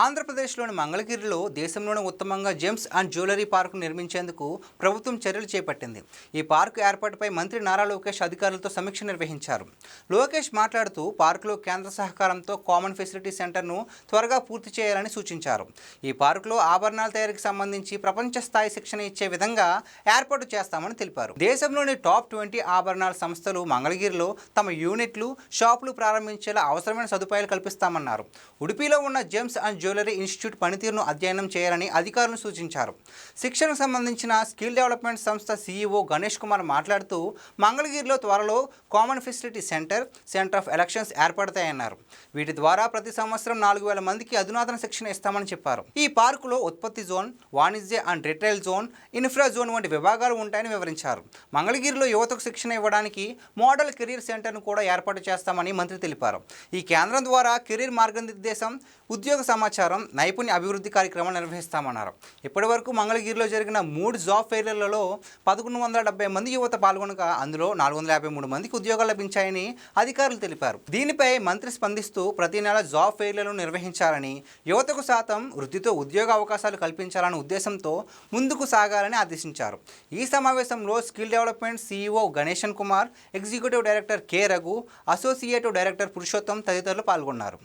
ఆంధ్రప్రదేశ్లోని మంగళగిరిలో దేశంలోనే ఉత్తమంగా జెమ్స్ అండ్ జ్యువెలరీ పార్కు నిర్మించేందుకు ప్రభుత్వం చర్యలు చేపట్టింది. ఈ పార్కు ఏర్పాటుపై మంత్రి నారా లోకేష్ అధికారులతో సమీక్ష నిర్వహించారు. లోకేష్ మాట్లాడుతూ పార్కులో కేంద్ర సహకారంతో కామన్ ఫెసిలిటీ సెంటర్ను త్వరగా పూర్తి చేయాలని సూచించారు. ఈ పార్కులో ఆభరణాల తయారీకి సంబంధించి ప్రపంచ స్థాయి శిక్షణ ఇచ్చే విధంగా ఏర్పాటు చేస్తామని తెలిపారు. దేశంలోని టాప్ 20 ఆభరణాల సంస్థలు మంగళగిరిలో తమ యూనిట్లు, షాపులు ప్రారంభించేలా అవసరమైన సదుపాయాలు కల్పిస్తామన్నారు. ఉడిపిలో ఉన్న జెమ్స్ అండ్ జ్యువెలరీ ఇన్స్టిట్యూట్ పనితీరును అధ్యయనం చేయాలని అధికారులు సూచించారు. శిక్షణకు సంబంధించిన స్కిల్ డెవలప్మెంట్ సంస్థ సీఈఓ గణేష్ కుమార్ మాట్లాడుతూ మంగళగిరిలో త్వరలో common facility centre of elections ఏర్పడతాయన్నారు. వీటి ద్వారా ప్రతి సంవత్సరం 4,000 మందికి అధునాతన శిక్షణ ఇస్తామని చెప్పారు. ఈ పార్కులో ఉత్పత్తి జోన్, వాణిజ్య and retail zone, infra zone వంటి విభాగాలు ఉంటాయని వివరించారు. మంగళగిరిలో యువతకు శిక్షణ ఇవ్వడానికి మోడల్ కెరీర్ సెంటర్ను కూడా ఏర్పాటు చేస్తామని మంత్రి తెలిపారు. ఈ కేంద్రం ద్వారా కెరీర్ మార్గనిర్దేశం, ఉద్యోగ సమాచారం, నైపుణ్య అభివృద్ధి కార్యక్రమాలు నిర్వహిస్తామన్నారు. ఇప్పటి వరకు మంగళగిరిలో జరిగిన 3 జాబ్ ఫెయిర్లలో 1,170 మంది యువత పాల్గొనగా అందులో 453 మందికి ఉద్యోగాలు లభించాయని అధికారులు తెలిపారు. దీనిపై మంత్రి స్పందిస్తూ ప్రతి నెల జాబ్ ఫెయిర్లను నిర్వహించాలని, యువతకు శాతం వృద్ధితో ఉద్యోగ అవకాశాలు కల్పించాలనే ఉద్దేశంతో ముందుకు సాగాలని ఆదేశించారు. ఈ సమావేశంలో skill development CEO Ganesan Kumar, executive director K Raghu, associate director Purushottam తదితరులు పాల్గొన్నారు.